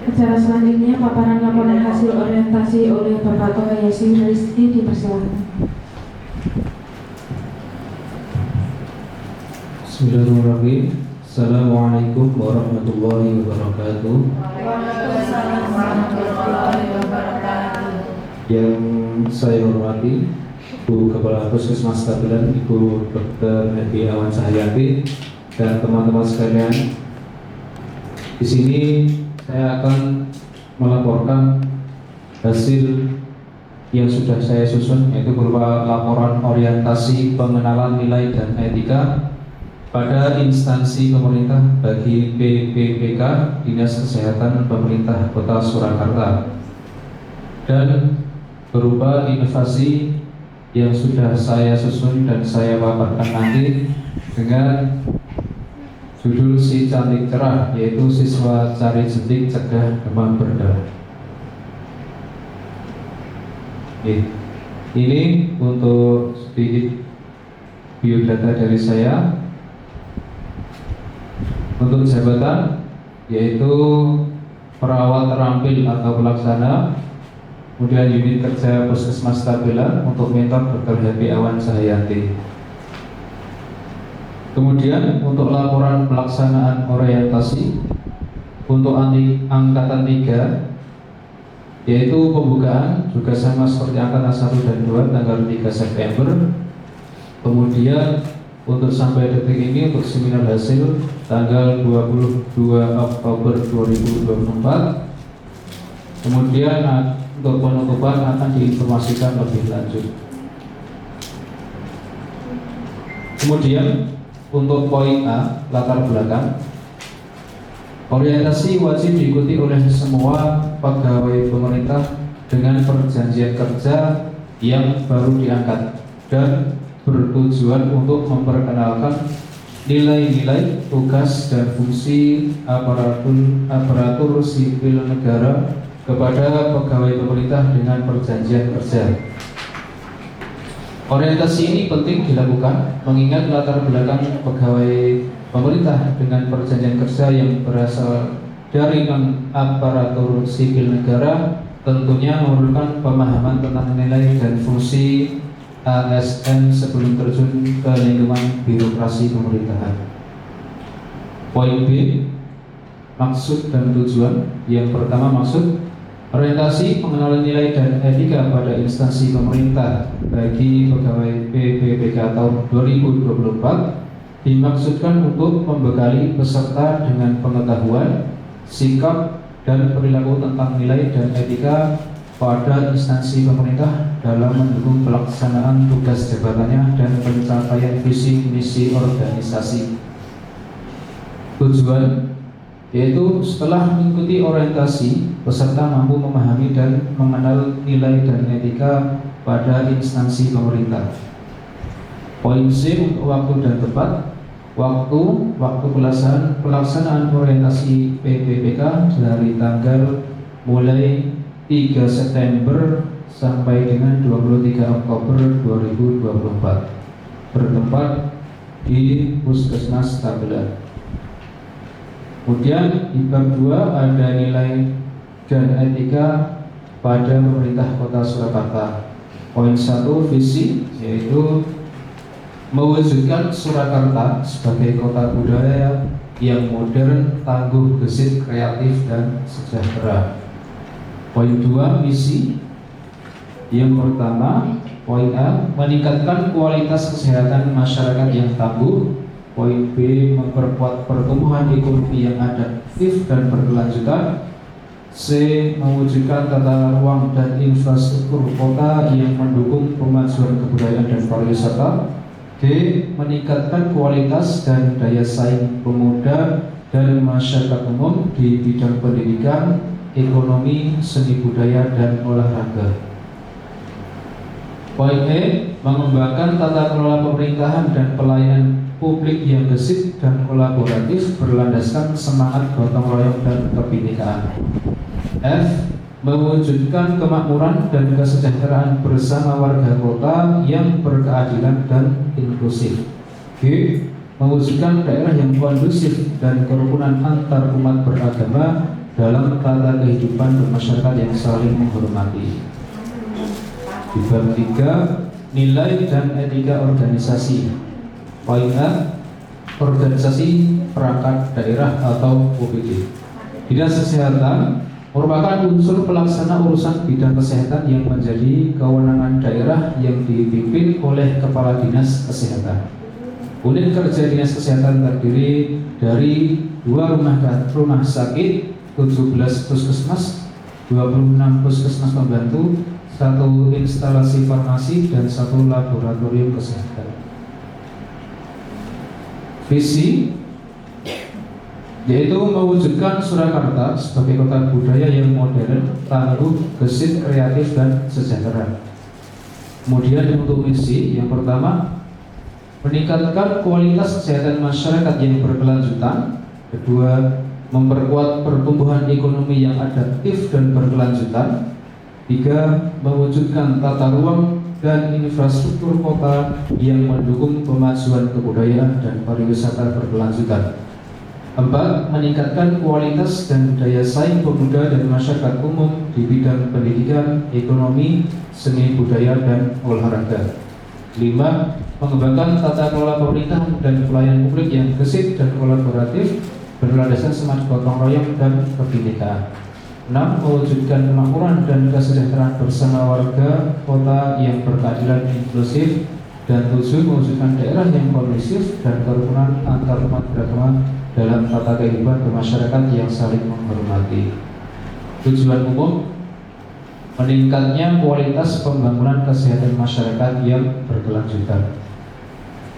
Acara selanjutnya paparan laporan hasil orientasi oleh Bapak Toha Yasin Rizky dipersilakan. Bismillahirrahmanirrahim. Assalamualaikum warahmatullahi wabarakatuh. Waalaikumsalam warahmatullahi wabarakatuh. Yang saya hormati Bu Kepala Puskesmas Tabelan, Ibu Dr. Happy Awan Cahyati, dan teman-teman sekalian. Di sini saya akan melaporkan hasil yang sudah saya susun, yaitu berupa laporan orientasi pengenalan nilai dan etika pada instansi pemerintah bagi PPPK Dinas Kesehatan Pemerintah Kota Surakarta, dan berupa inovasi yang sudah saya susun dan saya paparkan nanti dengan judul Si Cantik Cerah, yaitu siswa cari jentik cegah demam berdarah. Ini untuk sedikit biodata dari saya. Untuk jabatan yaitu perawat terampil atau pelaksana, kemudian unit kerja Puskesmas Tabelan untuk mentor Dr. Happy Awan Cahyati. Kemudian untuk laporan pelaksanaan orientasi untuk angkatan 3, yaitu pembukaan juga sama seperti angkatan 1 dan 2 tanggal 3 September. Kemudian untuk sampai detik ini untuk seminar hasil tanggal 22 Oktober 2024. Kemudian untuk penutupan akan diinformasikan lebih lanjut. Kemudian untuk poin A, latar belakang. Orientasi wajib diikuti oleh semua pegawai pemerintah dengan perjanjian kerja yang baru diangkat dan bertujuan untuk memperkenalkan nilai-nilai, tugas dan fungsi aparatur sipil negara kepada pegawai pemerintah dengan perjanjian kerja. Orientasi ini penting dilakukan mengingat latar belakang pegawai pemerintah dengan perjanjian kerja yang berasal dari aparatur sipil negara tentunya memerlukan pemahaman tentang nilai dan fungsi ASN sebelum terjun ke lingkungan birokrasi pemerintahan. Poin B, maksud dan tujuan. Yang pertama, maksud. Orientasi pengenalan nilai dan etika pada instansi pemerintah bagi pegawai PPPK tahun 2024 dimaksudkan untuk membekali peserta dengan pengetahuan, sikap, dan perilaku tentang nilai dan etika pada instansi pemerintah dalam mendukung pelaksanaan tugas jabatannya dan pencapaian visi misi organisasi. Tujuan yaitu setelah mengikuti orientasi, peserta mampu memahami dan mengenal nilai dan etika pada instansi pemerintah. Poin C untuk waktu dan tempat. Waktu pelaksanaan orientasi PPPK dari tanggal mulai 3 September sampai dengan 23 Oktober 2024 bertempat di Puskesmas Tabelan. Kemudian di bab 2 ada nilai dan etika pada pemerintah Kota Surakarta. Poin 1, visi, yaitu mewujudkan Surakarta sebagai kota budaya yang modern, tangguh, gesit, kreatif, dan sejahtera. Poin 2, misi. Yang pertama, poin A, meningkatkan kualitas kesehatan masyarakat yang tangguh. Poin B, memperkuat pertumbuhan ekonomi yang adaptif dan berkelanjutan. C, mewujudkan tata ruang dan infrastruktur kota yang mendukung pemajuan kebudayaan dan pariwisata. D, meningkatkan kualitas dan daya saing pemuda dan masyarakat umum di bidang pendidikan, ekonomi, seni budaya, dan olahraga. Poin E, mengembangkan tata kelola pemerintahan dan pelayanan publik yang gesit dan kolaboratif berlandaskan semangat gotong royong dan kebinekaan. F, mewujudkan kemakmuran dan kesejahteraan bersama warga kota yang berkeadilan dan inklusif. G, mewujudkan daerah yang kondusif dan kerukunan antar umat beragama dalam tata kehidupan bermasyarakat yang saling menghormati. Di bab 3, nilai dan etika organisasi. Poin A, organisasi perangkat daerah atau OPD. Dinas Kesehatan merupakan unsur pelaksana urusan bidang kesehatan yang menjadi kewenangan daerah yang dipimpin oleh Kepala Dinas Kesehatan. Unit kerja Dinas Kesehatan terdiri dari 2 rumah sakit, 17 puskesmas, 26 puskesmas pembantu, 1 instalasi farmasi, dan 1 laboratorium kesehatan. Visi yaitu mewujudkan Surakarta sebagai kota budaya yang modern, tangguh, gesit, kreatif, dan sejahtera. Kemudian untuk misi, yang pertama, meningkatkan kualitas kesehatan masyarakat yang berkelanjutan. Kedua, memperkuat pertumbuhan ekonomi yang adaptif dan berkelanjutan. 3, mewujudkan tata ruang dan infrastruktur kota yang mendukung kemajuan kebudayaan dan pariwisata berkelanjutan. 4, meningkatkan kualitas dan daya saing pemuda dan masyarakat umum di bidang pendidikan, ekonomi, seni budaya, dan olahraga. 5, mengembangkan tata kelola pemerintahan dan pelayanan publik yang gesit dan kolaboratif, berlandaskan semangat gotong royong dan kebinekaan. 6, mewujudkan kemakmuran dan kesejahteraan bersama warga kota yang berkeadilan inklusif. Dan 7, mewujudkan daerah yang kondusif dan kerukunan antar umat beragama dalam tata kehidupan bermasyarakat yang saling menghormati. Tujuan umum, meningkatnya kualitas pembangunan kesehatan masyarakat yang berkelanjutan.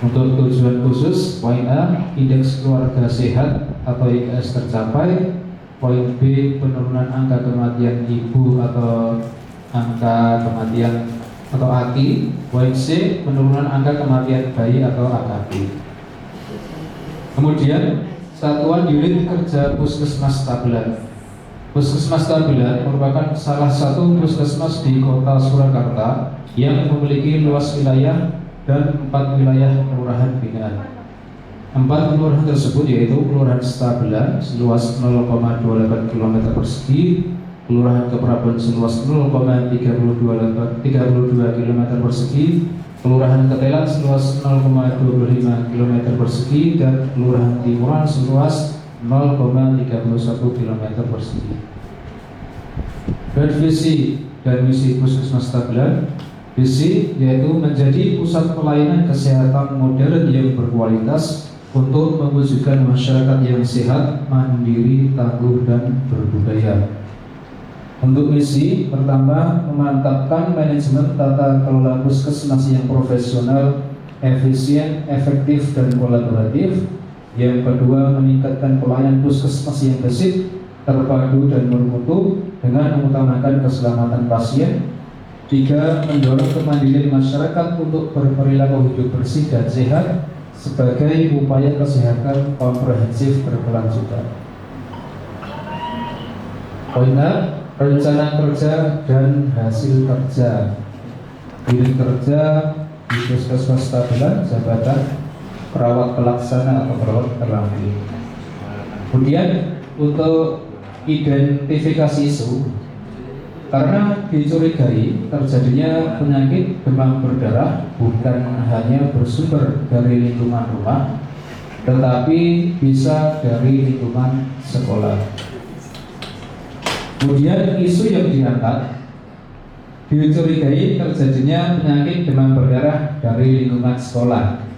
Untuk tujuan khusus, poin A, indeks keluarga sehat atau IKS tercapai. Poin B, penurunan angka kematian ibu atau angka kematian atau AKI. Poin C, penurunan angka kematian bayi atau AKB. Kemudian Satuan Unit Kerja Puskesmas Stabilan. Puskesmas Stabilan merupakan salah satu puskesmas di Kota Surakarta yang memiliki luas wilayah dan 4 wilayah kelurahan binaan. 4 kelurahan tersebut yaitu Kelurahan Stabilan seluas 0,28 km persegi, Kelurahan Kepraben seluas 0,32 km persegi, Kelurahan Ketelan seluas 0,25 km persegi, dan Kelurahan Timuran seluas 0,31 km persegi. Dan visi dan misi Puskesmas Stabilan. Visi yaitu menjadi pusat pelayanan kesehatan modern yang berkualitas untuk mewujudkan masyarakat yang sehat, mandiri, tangguh, dan berbudaya. Untuk misi, pertama, memantapkan manajemen tata kelola puskesmas yang profesional, efisien, efektif, dan kolaboratif. Yang kedua, meningkatkan pelayanan puskesmas yang gesit, terpadu, dan bermutu dengan mengutamakan keselamatan pasien. 3, mendorong kemandirian masyarakat untuk berperilaku hidup bersih dan sehat sebagai upaya kesehatan komprehensif berkelanjutan. Poin A, rencana kerja dan hasil kerja. Unit kerja di Puskesmas Stabilan, jabatan perawat pelaksana atau perawat terlampir. Kemudian untuk identifikasi isu, karena dicurigai terjadinya penyakit demam berdarah bukan hanya bersumber dari lingkungan rumah, tetapi bisa dari lingkungan sekolah. Kemudian isu yang diangkat, dicurigai terjadinya penyakit demam berdarah dari lingkungan sekolah.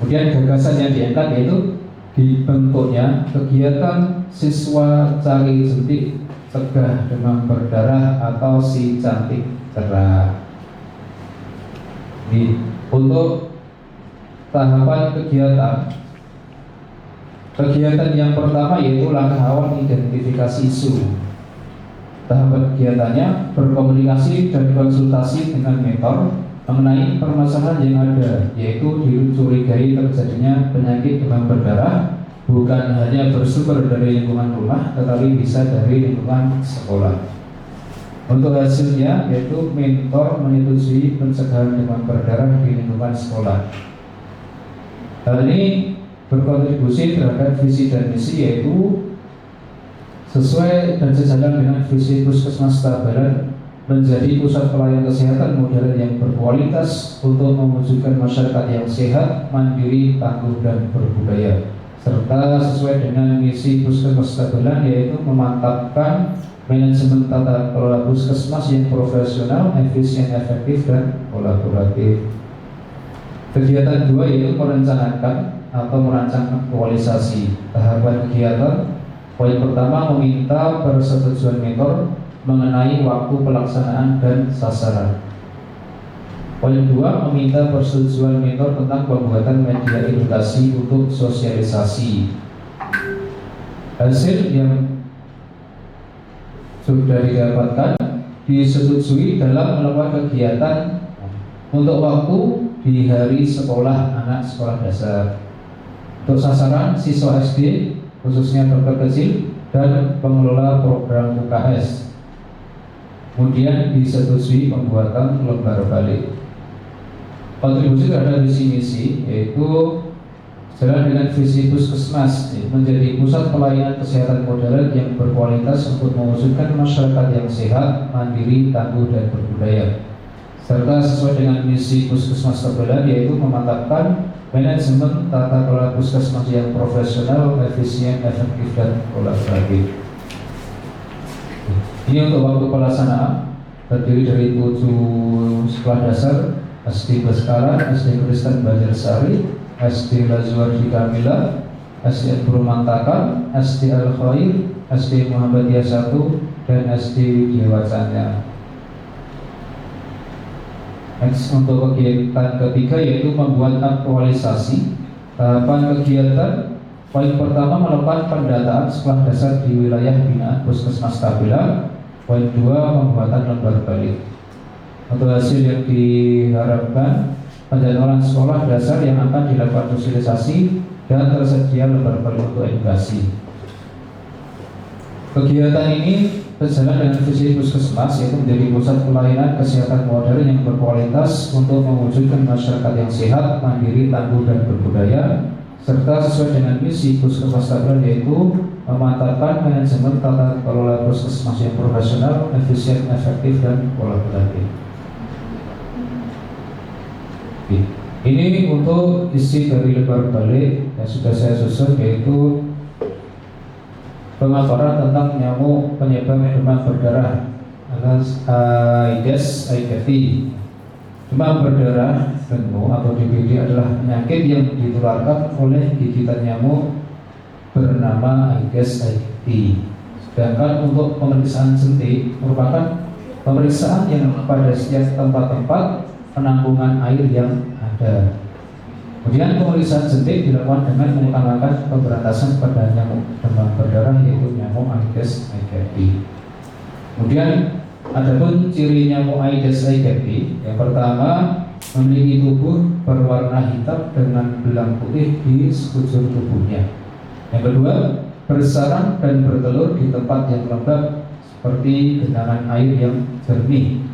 Kemudian gagasan yang diangkat yaitu dibentuknya kegiatan siswa cari jentik cegah demam berdarah atau si cantik cerah. Untuk tahapan kegiatan yang pertama yaitu langkah awal identifikasi isu. Tahapan kegiatannya berkomunikasi dan konsultasi dengan mentor mengenai permasalahan yang ada, yaitu dicurigai terjadinya penyakit demam berdarah bukan hanya bersumber dari lingkungan rumah, tetapi bisa dari lingkungan sekolah. Untuk hasilnya yaitu mentor menyetujui pencegahan demam berdarah di lingkungan sekolah. Hal ini berkontribusi terhadap visi dan misi, yaitu Sesuai dan sejalan dengan visi Puskesmas Tabanan menjadi pusat pelayanan kesehatan modern yang berkualitas untuk mewujudkan masyarakat yang sehat, mandiri, tangguh, dan berbudaya, serta sesuai dengan misi Puskesmas Tabanan yaitu memantapkan manajemen tata kelola puskesmas yang profesional, efisien, efektif, dan kolaboratif. Kegiatan 2 yaitu merencanakan atau merancang aktualisasi tahapan kegiatan. Poin pertama meminta persetujuan mentor mengenai waktu pelaksanaan dan sasaran. Poin 2 meminta persetujuan mentor tentang pembuatan media edukasi untuk sosialisasi. Hasil yang sudah didapatkan disetujui dalam melakukan kegiatan untuk waktu di hari sekolah anak sekolah dasar. Untuk sasaran siswa SD khususnya dokter kecil dan pengelola program UKS. Kemudian disetujui pembuatan lembar balik. Kontribusi terhadap visi misi yaitu jalan dengan visi Puskesmas menjadi pusat pelayanan kesehatan modern yang berkualitas untuk mewujudkan masyarakat yang sehat, mandiri, tangguh, dan berbudaya, serta sesuai dengan misi Puskesmas Tabanan yaitu memantapkan manajemen tata kelola puskesmas yang profesional, efisien, efektif, dan kolaboratif. Ini untuk waktu pelaksanaan terdiri dari 7 sekolah dasar, SD Baskara, SD Kristen Banjarsari, SD Lazuardi Kamila, SD Purmantakan, SD Al Khair, SD Muhammadiyah 1, dan SD Widyawacana. Untuk kegiatan ketiga yaitu membuat aktualisasi tahapan kegiatan. Poin pertama melakukan pendataan sekolah dasar di wilayah binaan Puskesmas Tabelan. Poin 2 pembuatan lembar balik. Untuk hasil yang diharapkan penjadwalan sekolah dasar yang akan dilakukan sosialisasi dan tersedia lembar balik untuk edukasi. Kegiatan ini berjalan dengan visi Puskesmas yaitu menjadi pusat pelayanan kesehatan modern yang berkualitas untuk mewujudkan masyarakat yang sehat, mandiri, tangguh, dan berbudaya, serta sesuai dengan misi Puskesmas Tabanan yaitu memantapkan manajemen tata kelola puskesmas yang profesional, efisien, efektif, dan kolaboratif. Ini untuk isi dari lembar balik yang sudah saya susun yaitu pemaparan tentang nyamuk penyebab demam berdarah alias Aedes aegypti. Demam berdarah dengue atau DBD adalah penyakit yang ditularkan oleh gigitan nyamuk bernama Aedes aegypti. Sedangkan untuk pemeriksaan jentik merupakan pemeriksaan yang pada setiap tempat-tempat penampungan air yang ada. Kemudian pemeriksaan jentik dilakukan dengan mengutamakan pemberantasan pada nyamuk demam berdarah yaitu nyamuk Aedes aegypti. Kemudian adapun ciri nyamuk Aedes aegypti yang pertama memiliki tubuh berwarna hitam dengan belang putih di sekujur tubuhnya. Yang kedua bersarang dan bertelur di tempat yang lembab seperti genangan air yang jernih.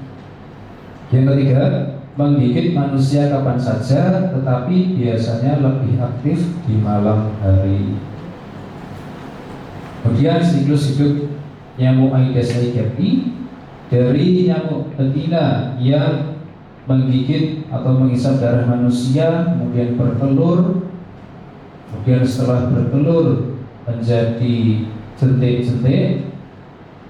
Yang ketiga menggigit manusia kapan saja, tetapi biasanya lebih aktif di malam hari. Kemudian siklus hidup nyamuk Aedes aegypti dari nyamuk betina yang menggigit atau menghisap darah manusia, kemudian bertelur, kemudian setelah bertelur menjadi jentik-jentik,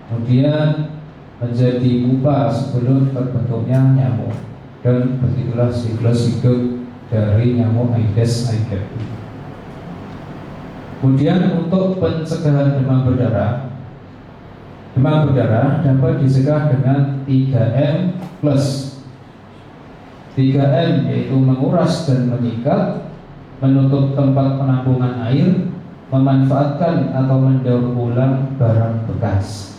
kemudian menjadi pupa sebelum terbentuknya nyamuk. Dan begitulah siklus hidup dari nyamuk Aedes aegypti. Kemudian untuk pencegahan demam berdarah dapat dicegah dengan 3M+. 3M yaitu menguras dan menyikat, menutup tempat penampungan air, memanfaatkan atau mendaur ulang barang bekas.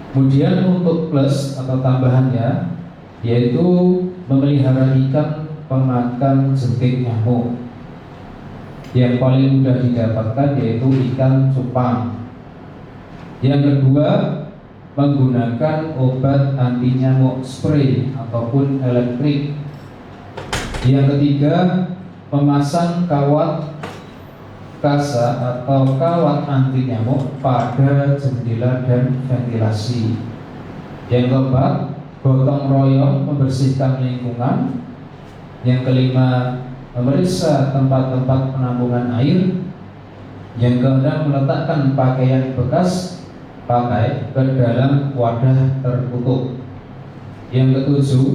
Kemudian untuk plus atau tambahannya yaitu memelihara ikan pemakan jentik nyamuk. Yang paling mudah didapatkan yaitu ikan cupang. Yang kedua menggunakan obat anti nyamuk spray ataupun elektrik. Yang ketiga memasang kawat kasa atau kawat anti nyamuk pada jendela dan ventilasi. Yang keempat, gotong royong membersihkan lingkungan. Yang kelima, memeriksa tempat-tempat penampungan air. Yang keenam, meletakkan pakaian bekas pakai ke dalam wadah tertutup. Yang ketujuh,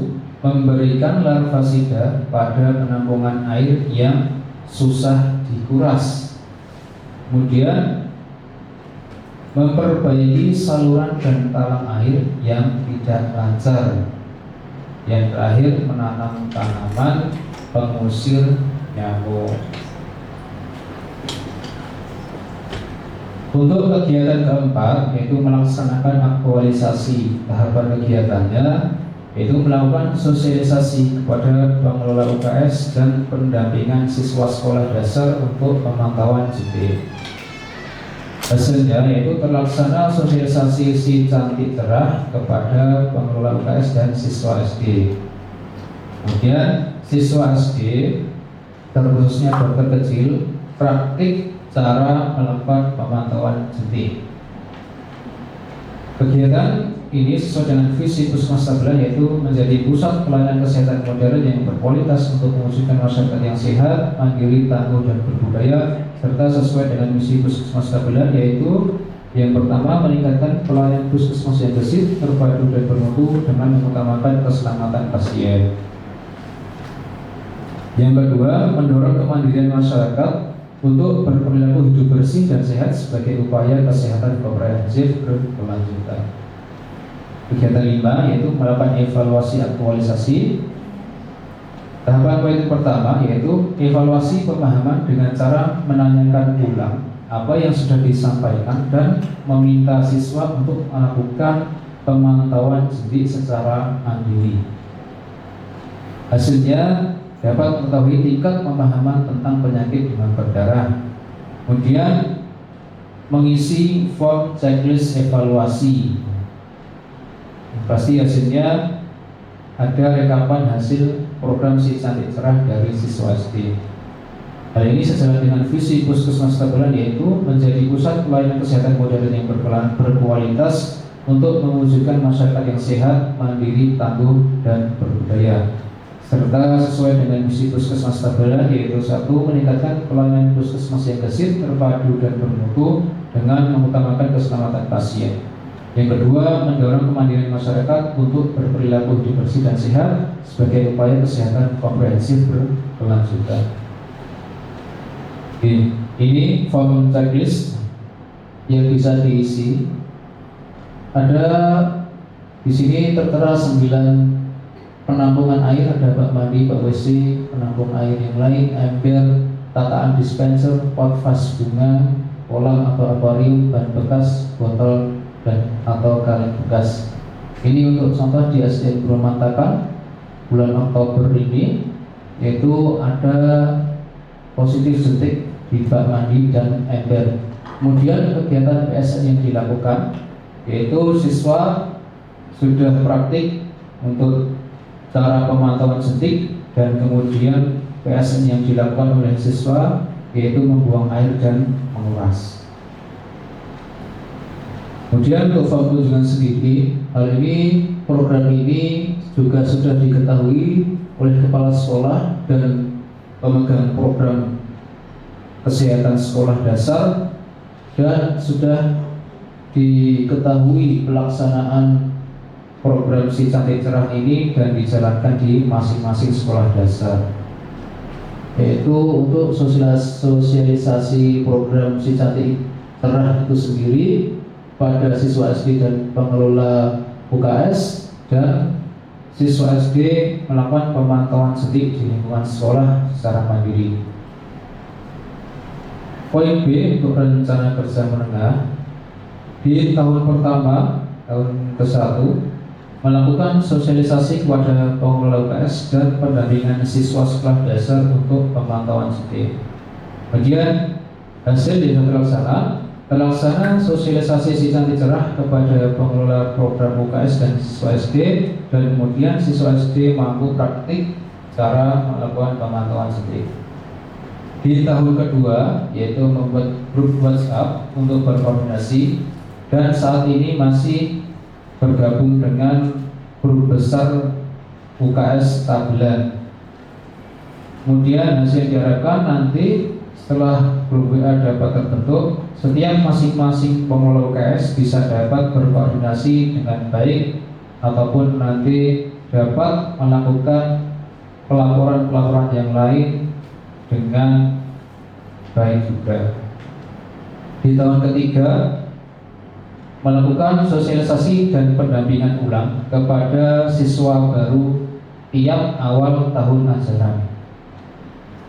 memberikan larvasida pada penampungan air yang susah dikuras. Kemudian memperbaiki saluran dan talang air yang tidak lancar. Yang terakhir, menanam tanaman pengusir nyamuk. Untuk kegiatan keempat, yaitu melaksanakan aktualisasi. Tahapan kegiatannya yaitu melakukan sosialisasi kepada pengelola UKS dan pendampingan siswa sekolah dasar untuk pemantauan JP. Hasilnya yaitu terlaksana sosialisasi si cantik cerah kepada pengelola UKS dan siswa SD. Kemudian siswa SD, terkhususnya dokter kecil, praktik cara melakukan pemantauan jentik. Kegiatan ini sesuai dengan visi Puskesmas Tabelan, yaitu menjadi pusat pelayanan kesehatan modern yang berkualitas untuk mewujudkan masyarakat yang sehat, mandiri, tangguh, dan berbudaya, serta sesuai dengan misi Puskesmas Tabelan, yaitu yang pertama, meningkatkan pelayanan puskesmas yang gesit, terpadu, dan bermutu dengan mengutamakan keselamatan pasien. Yang kedua, mendorong kemandirian masyarakat untuk berperilaku hidup bersih dan sehat sebagai upaya kesehatan komprehensif berkelanjutan. Kegiatan 5 yaitu melakukan evaluasi aktualisasi. Tahapan poin pertama yaitu evaluasi pemahaman dengan cara menanyakan ulang apa yang sudah disampaikan dan meminta siswa untuk melakukan pemantauan jentik secara mandiri. Hasilnya dapat mengetahui tingkat pemahaman tentang penyakit demam berdarah. Kemudian mengisi form checklist evaluasi. Pasti hasilnya ada rekapan hasil program Si Cantik Cerah dari siswa SD. Hal ini sejalan dengan visi Puskesmas Tabelan, yaitu menjadi pusat pelayanan kesehatan modern yang berkualitas untuk mewujudkan masyarakat yang sehat, mandiri, tangguh, dan berbudaya. Serta sesuai dengan misi Puskesmas Tabelan, yaitu 1. Meningkatkan pelayanan puskesmas yang gesit, terpadu, dan bermutu dengan mengutamakan keselamatan pasien. Yang kedua, mendorong kemandirian masyarakat untuk berperilaku hidup bersih dan sehat sebagai upaya kesehatan komprehensif berkelanjutan. Ini form checklist yang bisa diisi. Ada di sini tertera 9 penampungan air, ada bak mandi, bak WC, penampung air yang lain, ember, tataan dispenser, pot vas bunga, kolam atau akuarium, ban bekas, botol, dan atau kaleng bekas. Ini untuk contoh di SDN Bromantakan bulan Oktober ini, yaitu ada positif jentik di bak mandi dan ember. Kemudian kegiatan PSN yang dilakukan, yaitu siswa sudah praktik untuk cara pemantauan jentik, dan kemudian PSN yang dilakukan oleh siswa yaitu membuang air dan menguras. Kemudian untuk form kunjungan sendiri, hal ini program ini juga sudah diketahui oleh kepala sekolah dan pemegang program kesehatan sekolah dasar, dan sudah diketahui pelaksanaan program Si Cantik Cerah ini dan dijalankan di masing-masing sekolah dasar, yaitu untuk sosialisasi program Si Cantik Cerah itu sendiri pada siswa SD dan pengelola UKS, dan siswa SD melakukan pemantauan jentik di lingkungan sekolah secara mandiri. Poin B untuk rencana kerja menengah. Di tahun pertama, tahun ke-1, melakukan sosialisasi kepada pengelola UKS dan pendampingan siswa sekolah dasar untuk pemantauan jentik. Kemudian hasil yang terlaksana sosialisasi Si Cantik Cerah kepada pengelola program UKS dan siswa SD, dan kemudian siswa SD mampu praktik cara melakukan pemantauan jentik. Di tahun kedua yaitu membuat grup WhatsApp untuk berkoordinasi, dan saat ini masih bergabung dengan grup besar UKS Tabelan. Kemudian hasil diharapkan nanti setelah grup WA dapat terbentuk, setiap masing-masing pengelola UKS bisa dapat berkoordinasi dengan baik ataupun nanti dapat melakukan pelaporan-pelaporan yang lain dengan baik juga. Di tahun ketiga, melakukan sosialisasi dan pendampingan ulang kepada siswa baru tiap awal tahun ajaran.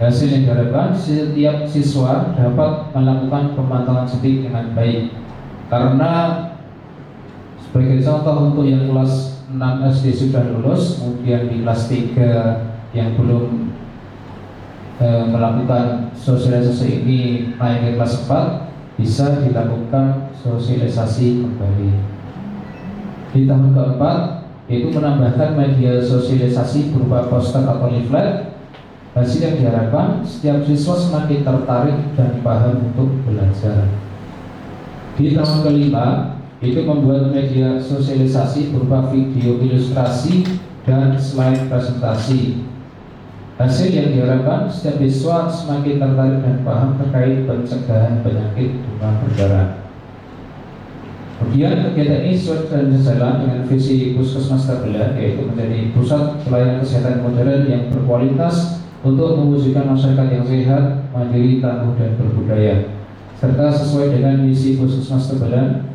Hasil yang diharapkan, setiap siswa dapat melakukan pemantauan suntik dengan baik. Karena sebagai contoh, untuk yang kelas 6 SD sudah lulus, kemudian di kelas 3 yang belum melakukan sosialisasi ini naik ke kelas 4, bisa dilakukan sosialisasi kembali. Di tahun keempat, yaitu menambahkan media sosialisasi berupa poster atau leaflet. Hasil yang diharapkan, setiap siswa semakin tertarik dan paham untuk belajar. Di tahun kelima, itu membuat media sosialisasi berupa video ilustrasi dan slide presentasi. Hasil yang diharapkan, setiap siswa semakin tertarik dan paham terkait pencegahan penyakit demam berdarah. Kemudian kegiatan ini sudah berjalan dengan visi Puskesmas Tabelan, yaitu menjadi pusat pelayanan kesehatan modern yang berkualitas untuk mewujudkan masyarakat yang sehat, mandiri, tangguh, dan berbudaya, serta sesuai dengan misi Puskesmas Tabelan,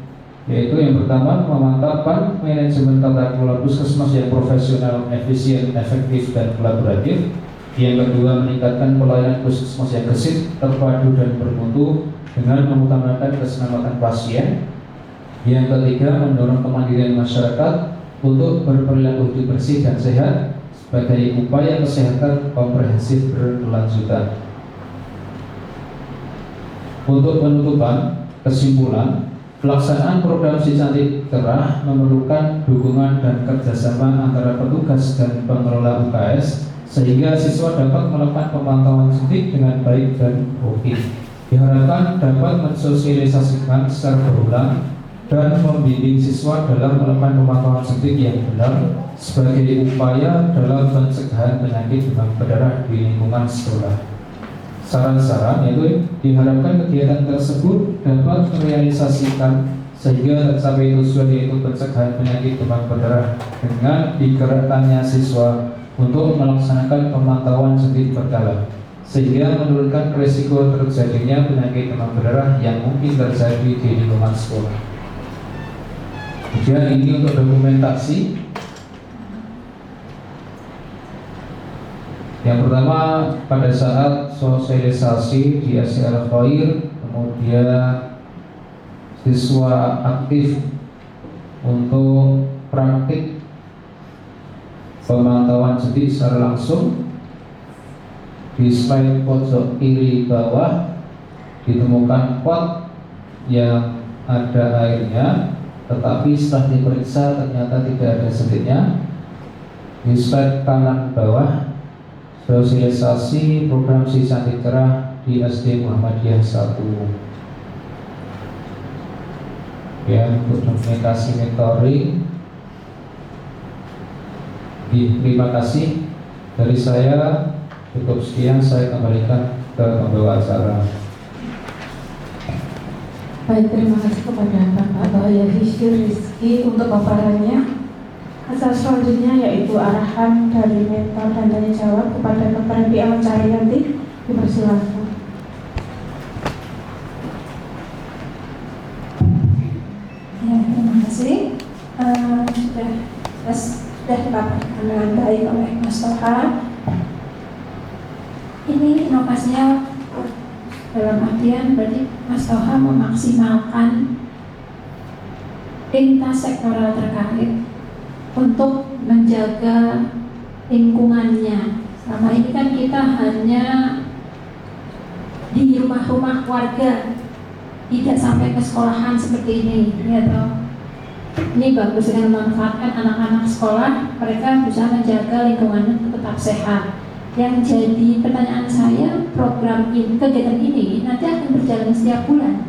yaitu yang pertama, memantapkan manajemen tata kelola puskesmas yang profesional, efisien, efektif, dan kolaboratif. Yang kedua, meningkatkan pelayanan puskesmas yang gesit, terpadu, dan bermutu dengan mengutamakan keselamatan pasien. Yang ketiga, mendorong kemandirian masyarakat untuk berperilaku hidup bersih dan sehat sebagai upaya kesehatan komprehensif berkelanjutan. Untuk penutupan, kesimpulan, pelaksanaan program Si Cantik Cerah memerlukan dukungan dan kerjasama antara petugas dan pengelola UKS, sehingga siswa dapat melakukan pemantauan suntik dengan baik dan oke. Diharapkan dapat mensosialisasikan secara berulang dan membimbing siswa dalam melakukan pemantauan suntik yang benar sebagai upaya dalam pencegahan penyakit demam berdarah di lingkungan sekolah. Saran-saran yaitu diharapkan kegiatan tersebut dapat merealisasikan sehingga tercapai tujuan, yaitu pencegahan penyakit demam berdarah dengan digerakkannya siswa untuk melaksanakan pemantauan suntik berkala, sehingga menurunkan risiko terjadinya penyakit demam berdarah yang mungkin terjadi di lingkungan sekolah. Kemudian ini untuk dokumentasi. Yang pertama, pada saat sosialisasi di SDA Al-Khair, kemudian siswa aktif untuk praktik pemantauan suntik secara langsung. Di slide pojok kiri bawah ditemukan pot yang ada airnya, tetapi setelah diperiksa ternyata tidak ada suntiknya. Di slide kanan bawah, sosialisasi program Si Cantik Cerah di SD Muhammadiyah 1. Ya, untuk dokumentasi mentoring. Terima kasih dari saya. Cukup sekian, saya kembalikan ke pembawa acara. Baik, terima kasih kepada Bapak Bahaya Rizky untuk paparannya. Acara selanjutnya yaitu arahan dari mentor dan tanya jawab kepada Dr. P.A. Cahyanti. Dipersilakan. Ya, terima kasih. Sudah dipaparkan dengan baik oleh Mas Toha. Ini inovasinya dalam artian berarti Mas Toha memaksimalkan lintas sektoral terkait untuk menjaga lingkungannya. Selama ini kan kita hanya di rumah-rumah warga, tidak sampai ke sekolahan seperti ini, ya toh. Ini bagus dengan memanfaatkan anak-anak sekolah, mereka bisa menjaga lingkungannya tetap sehat. Yang jadi pertanyaan saya, program ini, kegiatan ini nanti akan berjalan setiap bulan.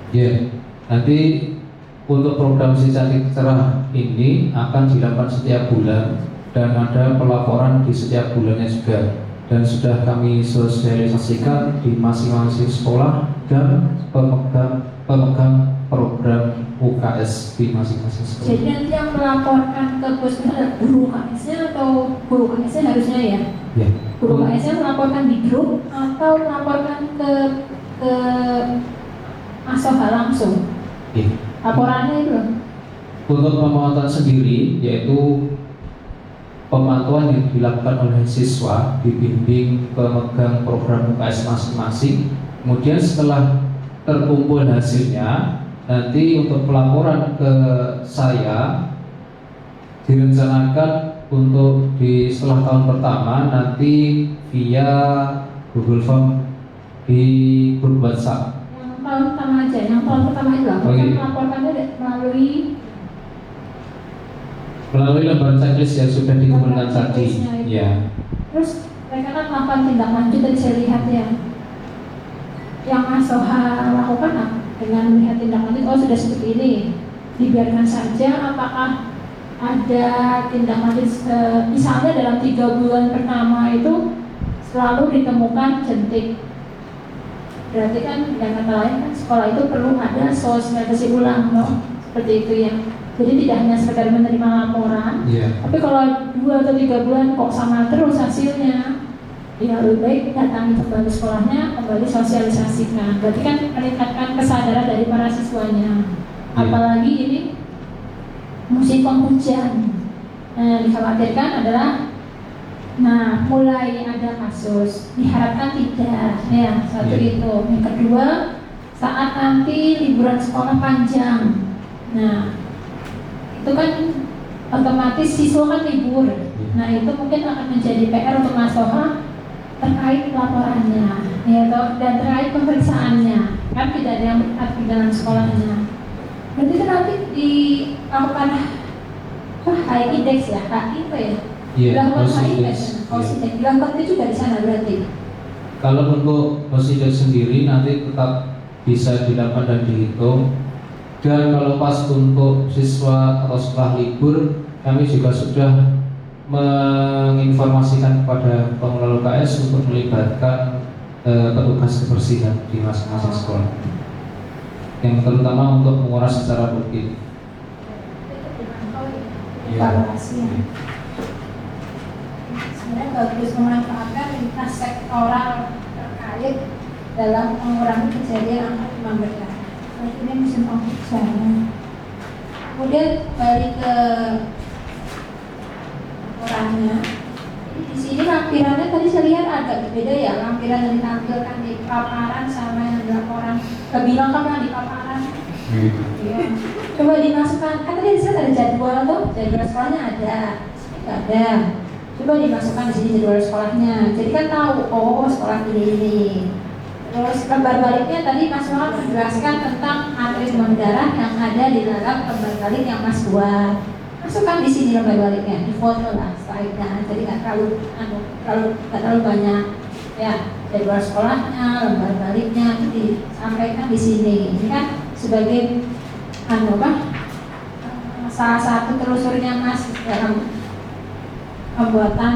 Ya, nanti untuk program Si Cantik Cerah ini akan dilakukan setiap bulan dan ada pelaporan di setiap bulannya juga, dan sudah kami sosialisasikan di masing-masing sekolah dan pemegang program UKS di masing-masing sekolah. Jadi nanti yang melaporkan ke puskesmas adalah guru UKS-nya atau guru UKS-nya harusnya ya? Ya. Guru UKS-nya melaporkan di grup atau melaporkan ke Asoha langsung? Ya. Laporannya itu loh. Untuk pemantauan sendiri, yaitu pemantauan yang dilakukan oleh siswa dibimbing pemegang program UKS masing-masing. Kemudian setelah terkumpul hasilnya, nanti untuk pelaporan ke saya direncanakan untuk di setelah tahun pertama nanti via Google Form di grup WhatsApp. Yang tahun pertama aja, yang tahun pertama itu loh. Oke. Kan melaporkannya Melalui lembar checklist yang sudah dikumpulkan tadi. checklistnya itu. Ya. Terus mereka kan melakukan tindak lanjut tadi saya lihat ya. Yang Asoha lakukan apa? Dengan melihat tindak lanjut, oh sudah seperti ini, dibiarkan saja. Apakah ada tindak lanjut misalnya dalam 3 bulan pertama itu selalu ditemukan jentik? Berarti kan dengan kata lain kan sekolah itu perlu ada sosialisasi ulang, no? Seperti itu ya. Jadi tidak hanya sekedar menerima laporan, tapi kalau 2 atau 3 bulan kok sama terus hasilnya, ya lebih baik datangi kembali sekolahnya, kembali sosialisasikan. Berarti kan meningkatkan kesadaran dari para siswanya. Apalagi ini musim penghujan. Dikhawatirkan adalah, nah mulai ada kasus, diharapkan tidak, ya satu itu. Yang kedua, saat nanti liburan sekolah panjang, nah itu kan otomatis siswa kan libur. Nah itu mungkin akan menjadi PR untuk Asoha terkait laporannya, ya toh, dan terkait pemeriksaannya, kan tidak ada yang berarti dalam sekolahnya. Berarti itu nanti dilakukan high index ya, HI apa ya? Dilakukan high index, dilakukan itu juga di sana berarti. Kalau untuk OSIDEX sendiri nanti tetap bisa dilakukan dan dihitung. Dan kalau pas untuk siswa atau setelah libur, kami juga sudah menginformasikan kepada pengelola UKS untuk melibatkan petugas kebersihan di masing-masing sekolah, yang terutama untuk menguras secara rutin. Evaluasi. Sebenarnya bagus memanfaatkan lintas sektoral terkait dalam mengurangi kejadian angka demam berdarah. Ini musim penghujan. Kemudian balik ke laporannya. Di sini lampirannya tadi saya lihat agak berbeda ya. Lampiran yang ditampilkan di paparan sama yang di laporan. Kebilang kan di paparan. Ya. Coba dimasukkan. Kan tadi saya ada jadwal tuh. Jadwal sekolahnya ada. Nggak ada. Coba dimasukkan di sini jadwal sekolahnya. Jadi kan tahu. Oh sekolah ini. Terus lembar baliknya tadi Mas Muhammad menjelaskan tentang materi demam berdarah yang ada di dalam lembar balik yang Mas buat. Masukkan di sini lembar baliknya, di foto lah slide-nya. Jadi nggak terlalu banyak. Ya, jadwal sekolahnya, lembar baliknya itu disampaikan di sini. Ini kan sebagai salah satu telusurnya Mas dalam pembuatan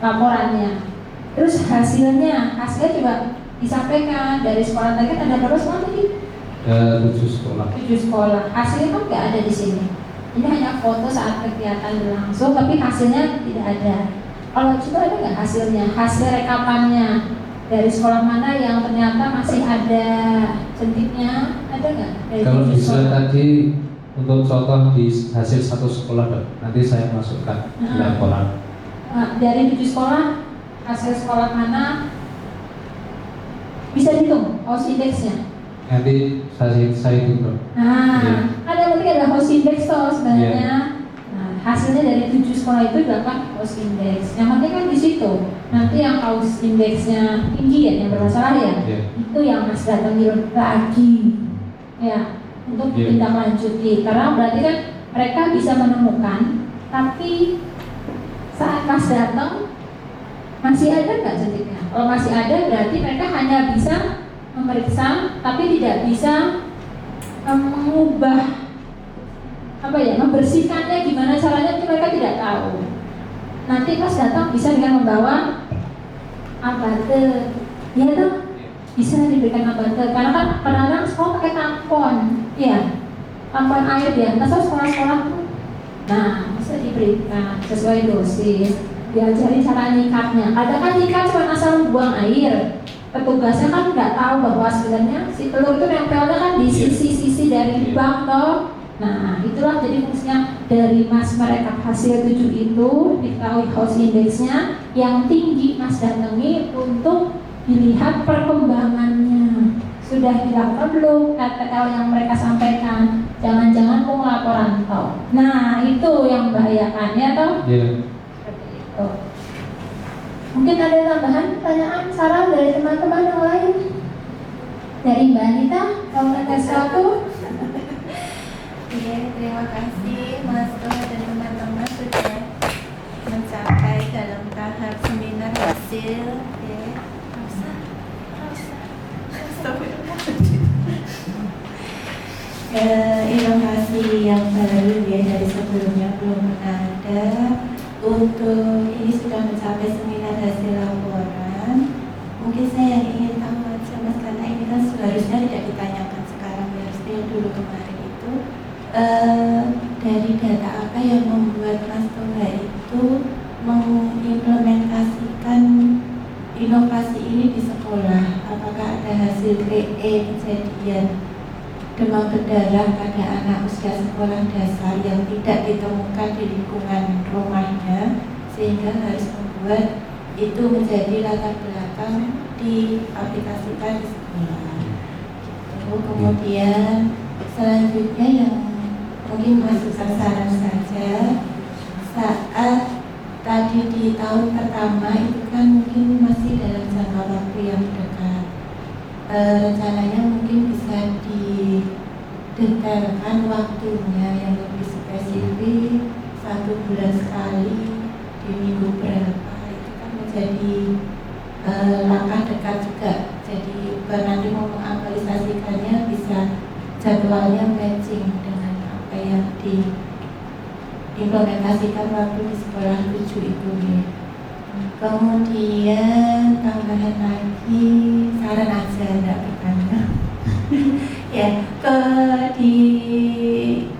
laporannya. Terus hasilnya coba disampaikan dari sekolah tadi kan ada berapa sekolah tadi? 7 sekolah. 7 sekolah. Hasilnya kan nggak ada di sini. Ini hanya foto saat kegiatan berlangsung, tapi hasilnya tidak ada. Kalau coba ada nggak hasilnya? Hasil rekapannya dari sekolah mana yang ternyata masih ada jentiknya? Ada nggak? Kalau bisa tadi untuk contoh di hasil 1 sekolah, nanti saya masukkan di laporan. Dari 7 sekolah. Hasil sekolah mana bisa dihitung house index-nya? Nanti saya hitung. Ada mungkin ada house index toh sebenarnya. Nah, hasilnya dari 7 sekolah itu dilakukan house index. Yang penting kan di situ. Nanti yang house index-nya tinggi ya, yang bermasalah ya, itu yang Mas datangi lagi, ya, untuk ditindaklanjuti. Karena berarti kan mereka bisa menemukan, tapi saat Mas datang Masih ada nggak jentiknya? Kalau masih ada berarti mereka hanya bisa memeriksa, tapi tidak bisa mengubah membersihkannya gimana caranya itu mereka tidak tahu. Nanti pas datang bisa dengan membawa abate, ya tuh bisa diberikan abate. Karena kan kadang-kadang sekolah pakai tampon, ya tampon air ya. Masa sekolah-sekolah tuh, nah bisa diberikan sesuai dosis. Diajari cara nyikatnya. Kadang kan nyikat cuma asal buang air. Petugasnya kan nggak tahu bahwa sebenarnya si telur itu nempelnya kan di sisi-sisi dari bak toh. Nah, itulah jadi fungsinya dari Mas merekap hasil 7 itu, diketahui house index-nya yang tinggi Mas datangi untuk dilihat perkembangannya. Sudah dilakukan belum KTL yang mereka sampaikan? Jangan-jangan mau laporan toh. Nah, itu yang membahayakan ya toh? Iya. Seperti itu. Mungkin ada tambahan pertanyaan, saran dari teman-teman yang lain? Dari Mbak Anita, kalau ada sesuatu? Iya, terima kasih Mas Toh dan teman-teman sudah mencapai dalam tahap seminar hasil. Ya, inovasi yang baru ya dari sebelumnya belum ada. Untuk ini sudah mencapai seminar hasil laporan. Mungkin saya yang ingin tahu aja Mas, karena ini kan seharusnya tidak ditanyakan sekarang, harusnya dulu kemarin itu. Dari data apa yang membuat Mas Toha itu mengimplementasikan inovasi ini di sekolah? Apakah ada hasil kejadian demam berdarah pada anak usia sekolah dasar yang tidak ditemukan di lingkungan rumahnya sehingga harus membuat itu menjadi latar belakang diaplikasikan di sekolah? Kemudian selanjutnya yang mungkin masuk sasaran saja, saat tadi di tahun pertama itu kan mungkin masih dalam jangka waktu yang dekat, rencananya mungkin bisa didetailkan waktunya yang lebih spesifik, 1 bulan sekali di minggu berapa, itu kan menjadi langkah dekat juga. Jadi nanti mau mengaplikasikannya bisa jadwalnya matching dengan apa yang diimplementasikan waktu di sekolah 7 itu ya. Kemudian tambahan lagi, saran aja enggak bertanya. Ya, di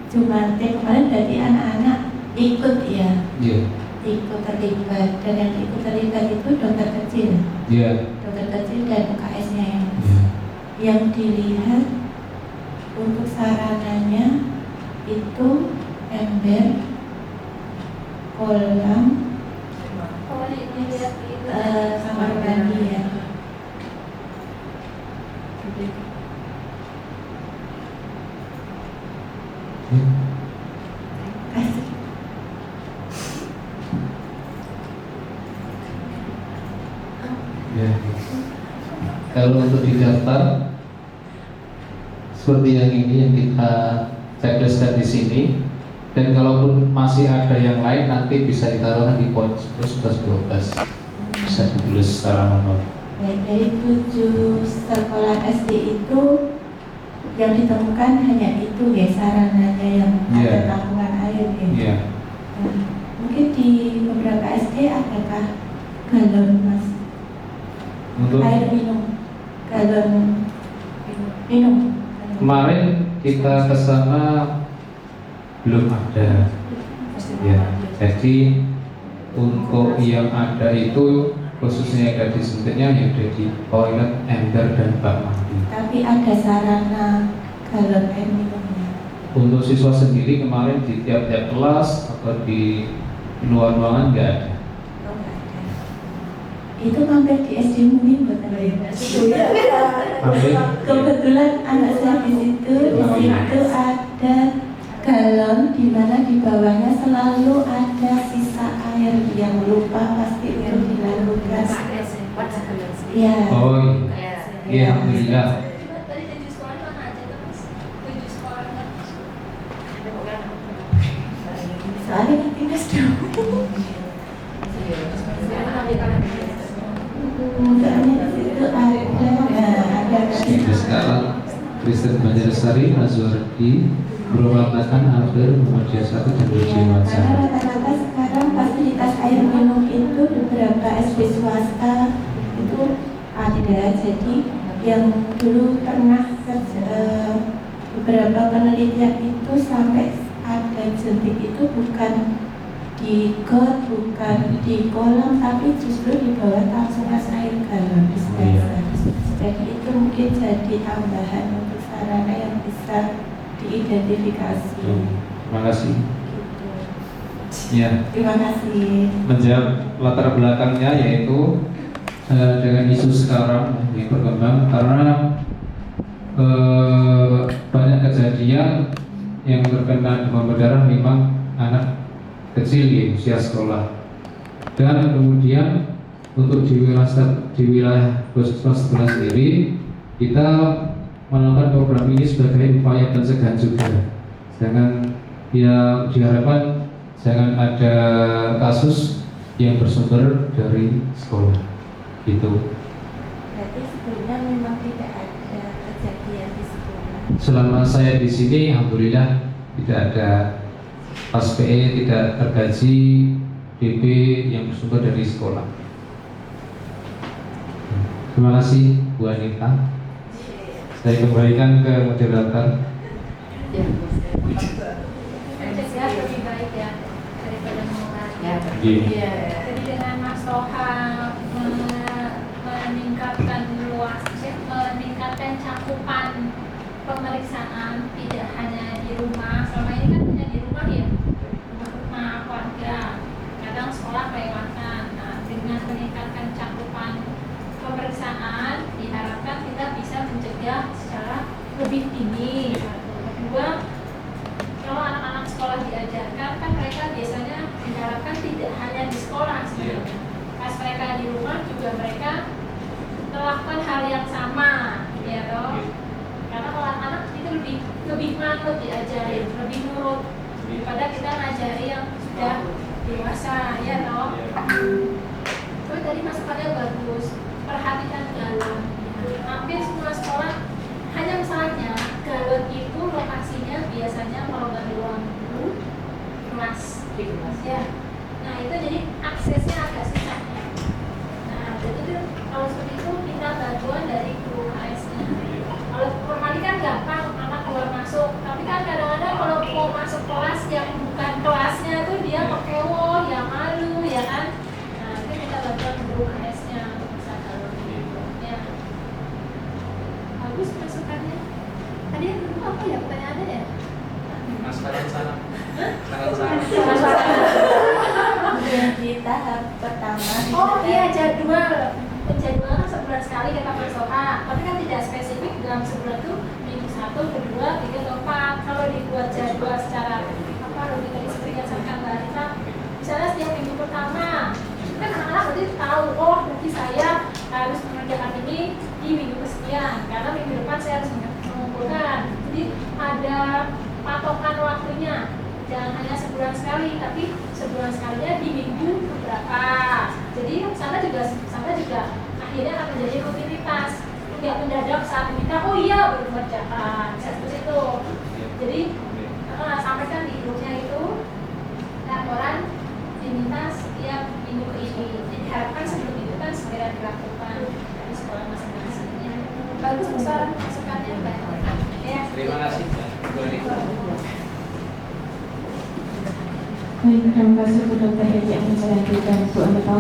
Jumate kemarin berarti anak-anak ikut ya. Iya. Ikut terlibat, dan yang ikut terlibat itu dokter kecil. Iya. Dokter kecil dan UKS-nya yang Iya. yang dilihat untuk sarananya itu ember, kolam, kamar mandi ya. Kasih. Ya. Kalau untuk didaftar seperti yang ini yang kita checklistkan di sini, dan kalaupun masih ada yang lain nanti bisa ditaruhkan di poin 11-12, bisa ditulis secara manual. Baik, dari 7 sekolah SD itu yang ditemukan hanya itu ya sarananya yang ada tampungan air ya. Iya. Nah, mungkin di beberapa SD adakah galon Mas? Untuk Air minum, galon minum. kemarin kita ke sana belum ada. Ya. Jadi untuk yang ada itu khususnya yang ada di suntiknya yang ada di toilet, ember dan bak mandi. Tapi ada sarana galon air minumnya. Untuk siswa sendiri kemarin di tiap-tiap kelas atau di luar ruangan nggak ada. Oh, nggak ada. Itu mampir di SD Muin bukan? Mampir? Kebetulan anak saya di situ ada galon di mana di bawahnya selalu ada sisa air yang lupa pasti untuk dilakukan. Ya. Oh iya, alhamdulillah. Soalnya nanti mas dulu. sekarang Kristen Banjarsari Azwardi merupakan akhir Muhammadiyah 1 dan Karena Wajah. rata-rata sekarang fasilitas air minum itu beberapa SD swasta itu ada. Jadi yang dulu pernah beberapa penelitian itu sampai ada jentik itu bukan di got, bukan di kolam, tapi justru di bawah tabungan air galon dispenser. Jadi itu mungkin jadi tambahan untuk sarana yang bisa diidentifikasi. Terima kasih. Gitu. Ya, Terima kasih. menjawab latar belakangnya yaitu dengan isu sekarang yang berkembang karena banyak kejadian yang terkena demam berdarah memang anak kecil di usia sekolah, dan kemudian untuk di wilayah Puskesmas Teguran sendiri kita melakukan program ini sebagai upaya pencegahan juga, jangan ya diharapkan jangan ada kasus yang bersumber dari sekolah gitu. Berarti sebelumnya memang tidak ada kejadian di sekolah. Selama saya di sini, alhamdulillah tidak ada pas PE, tidak tergaji DP yang bersumber dari sekolah. Terima kasih Bu Anita. Saya kembalikan ke moderator. Mencegah lebih baik ya daripada mengobati. Iya. Jadi dengan Mas Toha meningkatkan cakupan pemeriksaan tidak hanya di rumah. Selama ini kan hanya di rumah ya, rumah warga. Kadang sekolah kelewatan. Nah, dengan meningkatkan cakupan pemeriksaan diharapkan kita bisa mencegah secara lebih dini. Kedua, kalau anak-anak sekolah diajarkan kan mereka biasanya diharapkan tidak hanya di sekolah sebenarnya. Pas mereka di rumah juga mereka melakukan hal yang sama, ya toh. Karena kalau anak-anak itu lebih manut diajarin, lebih nurut daripada kita ngajari yang sudah dewasa, ya toh. Tapi tadi masukannya bagus. Perhatikan galon. Hampir semua sekolah hanya misalnya galon itu lokasinya biasanya kalau nggak di ruang guru, kelas, ya. Nah itu jadi aksesnya agak susah. Nah jadi kalau seperti itu minta bantuan dari guru KS-nya. Kalau formali kan gampang, anak keluar masuk. Tapi kan kadang-kadang kalau mau masuk kelas yang bukan kelasnya tuh dia kekewo, ya malu, ya kan. Nah itu minta bantuan guru KS-nya untuk bisa galon. Ya. Bagus masukannya. Tadi yang kedua apa ya pertanyaannya ya? Mas kalian salah. Di tahap pertama. Oh iya, jadwal. Penjadwalan kan sebulan sekali kita bersoha, tapi kan tidak spesifik dalam sebulan itu minggu 1, kedua, 3, atau 4. Kalau dibuat jadwal secara lebih tadi seperti yang sampaikan Mbak Arifah, misalnya setiap minggu pertama, kan anak-anak berarti tahu, oh berarti saya harus mengerjakan ini di minggu kesekian, karena minggu depan saya harus mengumpulkan. Jadi ada patokan waktunya. Jangan hanya sebulan sekali, tapi sebulan sekalinya di minggu berapa. Jadi sana juga akhirnya akan menjadi rutinitas. Tidak mendadak saat kita, oh iya baru mengerjakan. Seperti itu. Jadi sampaikan di grupnya itu laporan diminta setiap minggu ini. Diharapkan sebelum itu kan segera dilakukan di sekolah masing-masing. Bagus besar masukannya Mbak. Ya. Terima kasih. Baik, terima kasih Bu Dr. Hedi yang menjelaskan Bu Anita.